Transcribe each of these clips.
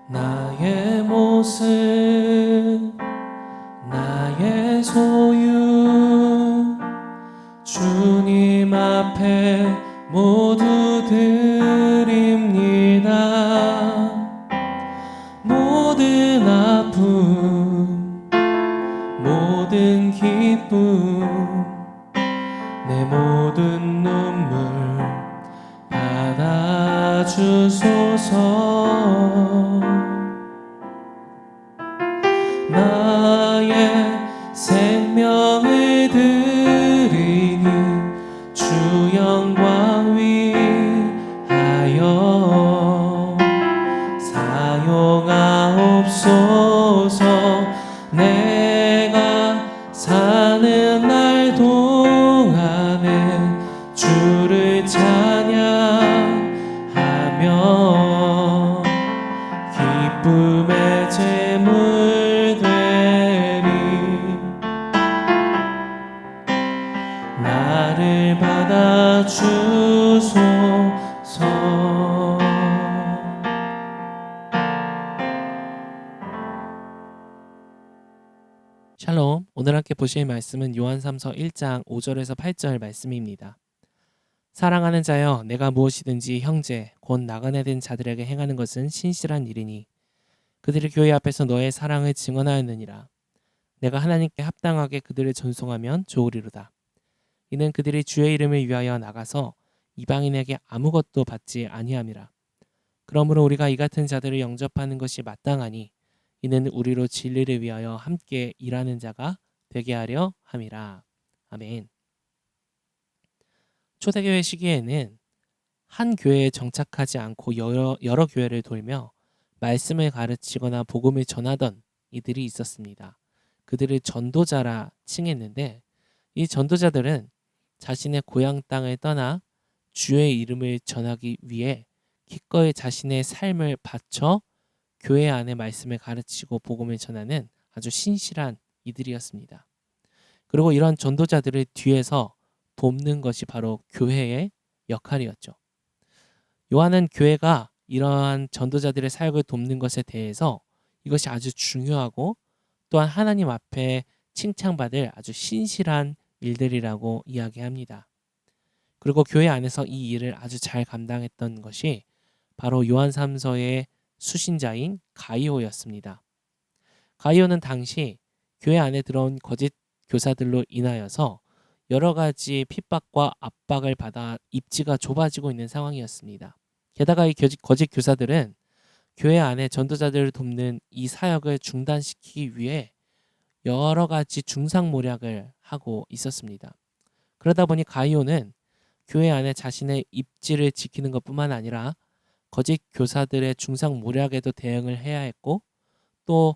나의 모습, 나의 소유, 주님 앞에 모두 드립니다. 모든 아픔, 모든 기쁨, 내 모든 눈물 받아주소서. 나의 생명을 드리니 주 영광 위하여 사용하옵소서. 내가 사는 날 동안에 주를 찬양하며 기쁨의 제물 되리. 나를 받아주소서. 샬롬, 오늘 함께 보실 말씀은 요한3서 1장 5절에서 8절 말씀입니다. 사랑하는 자여, 내가 무엇이든지 형제 곧 나그네 된 자들에게 행하는 것은 신실한 일이니 그들이 교회 앞에서 너의 사랑을 증언하였느니라. 내가 하나님께 합당하게 그들을 전송하면 좋으리로다. 이는 그들이 주의 이름을 위하여 나가서 이방인에게 아무것도 받지 아니함이라. 그러므로 우리가 이 같은 자들을 영접하는 것이 마땅하니 이는 우리로 진리를 위하여 함께 일하는 자가 되게 하려 함이라. 아멘. 초대교회 시기에는 한 교회에 정착하지 않고 여러 교회를 돌며 말씀을 가르치거나 복음을 전하던 이들이 있었습니다. 그들을 전도자라 칭했는데, 이 전도자들은 자신의 고향 땅을 떠나 주의 이름을 전하기 위해 기꺼이 자신의 삶을 바쳐 교회 안에 말씀을 가르치고 복음을 전하는 아주 신실한 이들이었습니다. 그리고 이런 전도자들을 뒤에서 돕는 것이 바로 교회의 역할이었죠. 요한은 교회가 이러한 전도자들의 사역을 돕는 것에 대해서 이것이 아주 중요하고 또한 하나님 앞에 칭찬받을 아주 신실한 일들이라고 이야기합니다. 그리고 교회 안에서 이 일을 아주 잘 감당했던 것이 바로 요한 3서의 수신자인 가이오였습니다. 가이오는 당시 교회 안에 들어온 거짓 교사들로 인하여서 여러 가지 핍박과 압박을 받아 입지가 좁아지고 있는 상황이었습니다. 게다가 이 거짓 교사들은 교회 안에 전도자들을 돕는 이 사역을 중단시키기 위해 여러 가지 중상모략을 하고 있었습니다. 그러다 보니 가이오는 교회 안에 자신의 입지를 지키는 것뿐만 아니라 거짓 교사들의 중상모략에도 대응을 해야 했고, 또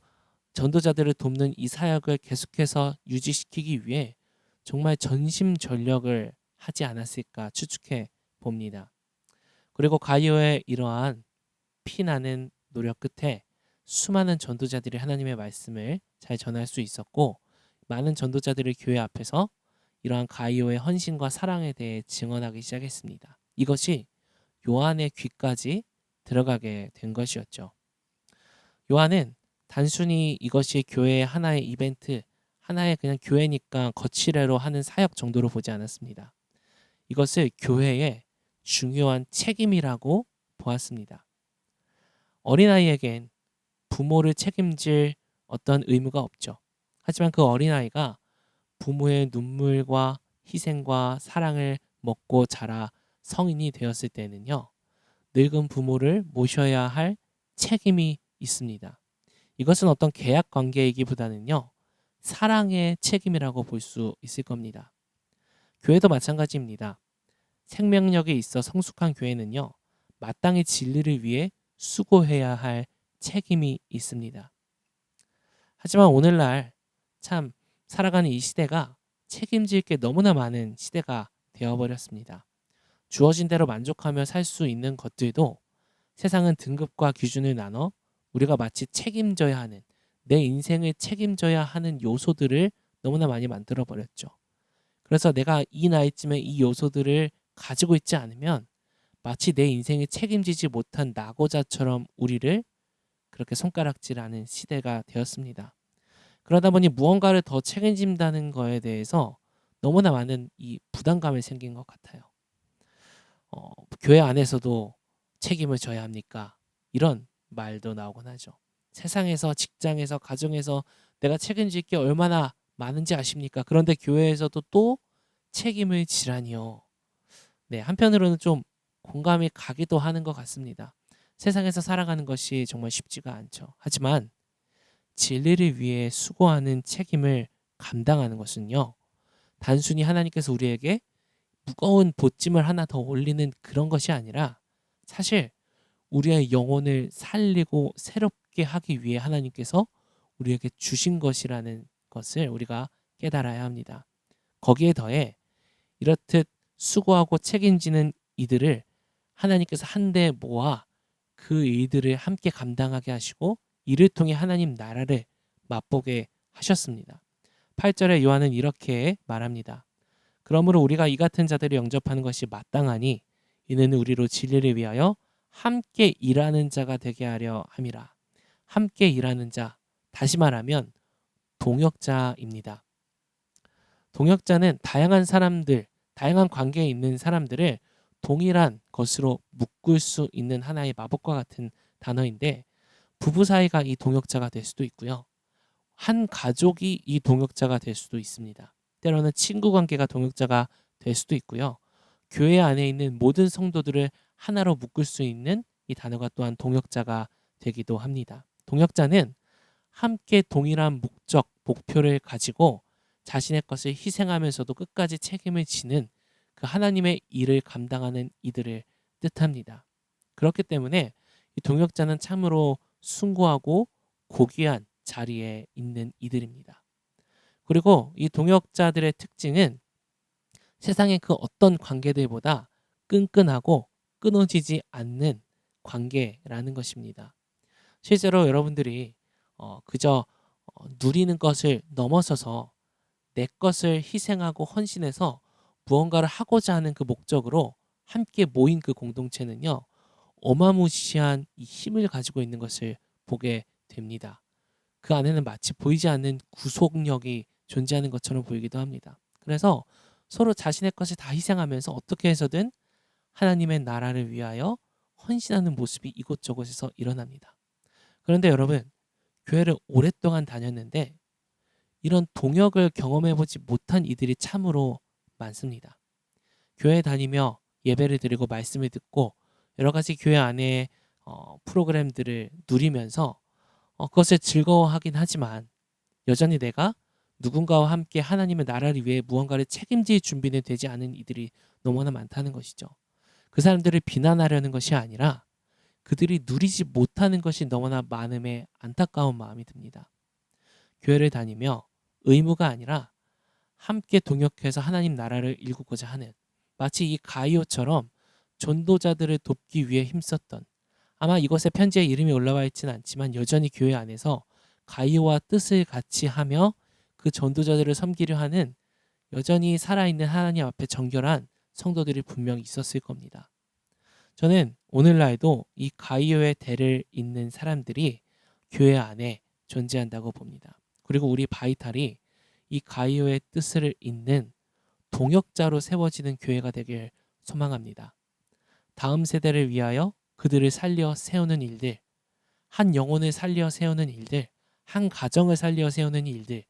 전도자들을 돕는 이 사역을 계속해서 유지시키기 위해 정말 전심전력을 하지 않았을까 추측해 봅니다. 그리고 가이오의 이러한 피나는 노력 끝에 수많은 전도자들이 하나님의 말씀을 잘 전할 수 있었고, 많은 전도자들이 교회 앞에서 이러한 가이오의 헌신과 사랑에 대해 증언하기 시작했습니다. 이것이 요한의 귀까지 들어가게 된 것이었죠. 요한은 단순히 이것이 교회의 하나의 이벤트, 하나의 그냥 교회니까 거치례로 하는 사역 정도로 보지 않았습니다. 이것을 교회의 중요한 책임이라고 보았습니다. 어린아이에겐 부모를 책임질 어떤 의무가 없죠. 하지만 그 어린아이가 부모의 눈물과 희생과 사랑을 먹고 자라 성인이 되었을 때는요, 늙은 부모를 모셔야 할 책임이 있습니다. 이것은 어떤 계약 관계이기보다는요, 사랑의 책임이라고 볼 수 있을 겁니다. 교회도 마찬가지입니다. 생명력에 있어 성숙한 교회는요, 마땅히 진리를 위해 수고해야 할 책임이 있습니다. 하지만 오늘날 참 살아가는 이 시대가 책임질 게 너무나 많은 시대가 되어버렸습니다. 주어진 대로 만족하며 살 수 있는 것들도 세상은 등급과 기준을 나눠 우리가 마치 책임져야 하는, 내 인생을 책임져야 하는 요소들을 너무나 많이 만들어 버렸죠. 그래서 내가 이 나이쯤에 이 요소들을 가지고 있지 않으면 마치 내 인생을 책임지지 못한 낙오자처럼 우리를 그렇게 손가락질하는 시대가 되었습니다. 그러다 보니 무언가를 더 책임진다는 거에 대해서 너무나 많은 이 부담감이 생긴 것 같아요. 교회 안에서도 책임을 져야 합니까? 이런 말도 나오곤 하죠. 세상에서, 직장에서, 가정에서 내가 책임질 게 얼마나 많은지 아십니까? 그런데 교회에서도 또 책임을 지라니요. 네, 한편으로는 좀 공감이 가기도 하는 것 같습니다. 세상에서 살아가는 것이 정말 쉽지가 않죠. 하지만 진리를 위해 수고하는 책임을 감당하는 것은요, 단순히 하나님께서 우리에게 무거운 보찜을 하나 더 올리는 그런 것이 아니라 사실 우리의 영혼을 살리고 새롭게 하기 위해 하나님께서 우리에게 주신 것이라는 것을 우리가 깨달아야 합니다. 거기에 더해 이렇듯 수고하고 책임지는 이들을 하나님께서 한데 모아 그 일들을 함께 감당하게 하시고 이를 통해 하나님 나라를 맛보게 하셨습니다. 8절에 요한은 이렇게 말합니다. 그러므로 우리가 이 같은 자들을 영접하는 것이 마땅하니 이는 우리로 진리를 위하여 함께 일하는 자가 되게 하려 함이라. 함께 일하는 자, 다시 말하면 동역자입니다. 동역자는 다양한 사람들, 다양한 관계에 있는 사람들을 동일한 것으로 묶을 수 있는 하나의 마법과 같은 단어인데 부부 사이가 이 동역자가 될 수도 있고요. 한 가족이 이 동역자가 될 수도 있습니다. 때로는 친구 관계가 동역자가 될 수도 있고요. 교회 안에 있는 모든 성도들을 하나로 묶을 수 있는 이 단어가 또한 동역자가 되기도 합니다. 동역자는 함께 동일한 목적, 목표를 가지고 자신의 것을 희생하면서도 끝까지 책임을 지는 그 하나님의 일을 감당하는 이들을 뜻합니다. 그렇기 때문에 이 동역자는 참으로 숭고하고 고귀한 자리에 있는 이들입니다. 그리고 이 동역자들의 특징은 세상의 그 어떤 관계들보다 끈끈하고 끊어지지 않는 관계라는 것입니다. 실제로 여러분들이 그저 누리는 것을 넘어서서 내 것을 희생하고 헌신해서 무언가를 하고자 하는 그 목적으로 함께 모인 그 공동체는요, 어마무시한 이 힘을 가지고 있는 것을 보게 됩니다. 그 안에는 마치 보이지 않는 구속력이 존재하는 것처럼 보이기도 합니다. 그래서 서로 자신의 것을 다 희생하면서 어떻게 해서든 하나님의 나라를 위하여 헌신하는 모습이 이곳저곳에서 일어납니다. 그런데 여러분, 교회를 오랫동안 다녔는데 이런 동역을 경험해보지 못한 이들이 참으로 많습니다. 교회 다니며 예배를 드리고 말씀을 듣고 여러 가지 교회 안에 프로그램들을 누리면서 그것을 즐거워하긴 하지만 여전히 내가 누군가와 함께 하나님의 나라를 위해 무언가를 책임질 준비는 되지 않은 이들이 너무나 많다는 것이죠. 그 사람들을 비난하려는 것이 아니라 그들이 누리지 못하는 것이 너무나 많음에 안타까운 마음이 듭니다. 교회를 다니며 의무가 아니라 함께 동역해서 하나님 나라를 일구고자 하는 마치 이 가이오처럼 전도자들을 돕기 위해 힘썼던 아마 이것에 편지에 이름이 올라와 있지는 않지만 여전히 교회 안에서 가이오와 뜻을 같이 하며 그 전도자들을 섬기려 하는 여전히 살아있는 하나님 앞에 정결한 성도들이 분명히 있었을 겁니다. 저는 오늘날도 이 가이오의 대를 잇는 사람들이 교회 안에 존재한다고 봅니다. 그리고 우리 바이탈이 이 가이오의 뜻을 잇는 동역자로 세워지는 교회가 되길 소망합니다. 다음 세대를 위하여 그들을 살려 세우는 일들, 한 영혼을 살려 세우는 일들, 한 가정을 살려 세우는 일들,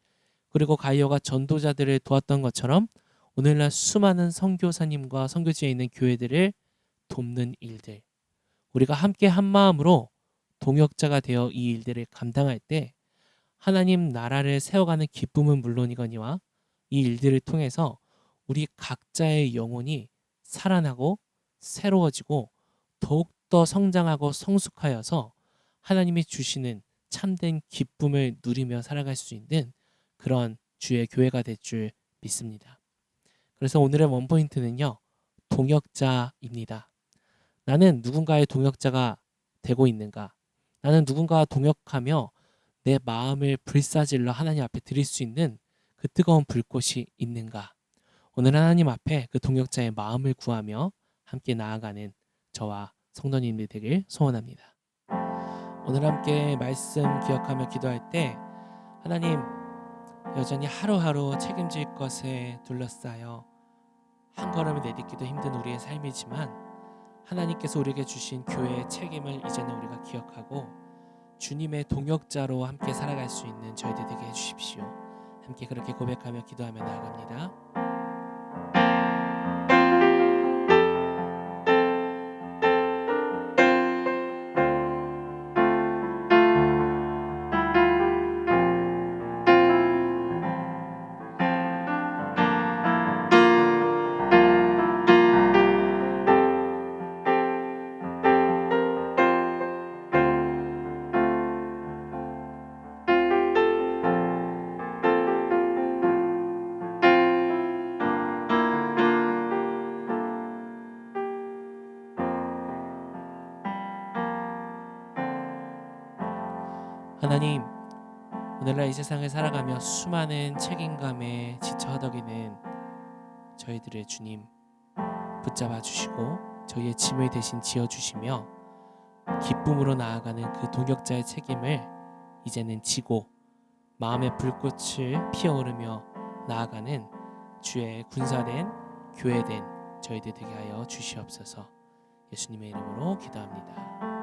그리고 가이오가 전도자들을 도왔던 것처럼 오늘날 수많은 선교사님과 선교지에 있는 교회들을 돕는 일들, 우리가 함께 한 마음으로 동역자가 되어 이 일들을 감당할 때 하나님 나라를 세워가는 기쁨은 물론이거니와 이 일들을 통해서 우리 각자의 영혼이 살아나고 새로워지고 더욱더 성장하고 성숙하여서 하나님이 주시는 참된 기쁨을 누리며 살아갈 수 있는 그런 주의 교회가 될 줄 믿습니다. 그래서 오늘의 원포인트는요, 동역자입니다. 나는 누군가의 동역자가 되고 있는가? 나는 누군가와 동역하며 내 마음을 불사질러 하나님 앞에 드릴 수 있는 그 뜨거운 불꽃이 있는가? 오늘 하나님 앞에 그 동역자의 마음을 구하며 함께 나아가는 저와 성도님들 되길 소원합니다. 오늘 함께 말씀 기억하며 기도할 때 하나님 여전히 하루하루 책임질 것에 둘러싸여 한 걸음을 내딛기도 힘든 우리의 삶이지만 하나님께서 우리에게 주신 교회의 책임을 이제는 우리가 기억하고 주님의 동역자로 함께 살아갈 수 있는 저희들 되게 해주십시오. 함께 그렇게 고백하며 기도하며 나아갑니다. 하나님, 오늘날 이 세상을 살아가며 수많은 책임감에 지쳐 허덕이는 저희들의 주님 붙잡아 주시고 저희의 짐을 대신 지어 주시며 기쁨으로 나아가는 그 동역자의 책임을 이제는 지고 마음의 불꽃을 피어오르며 나아가는 주의 군사된 교회된 저희들 되게 하여 주시옵소서. 예수님의 이름으로 기도합니다.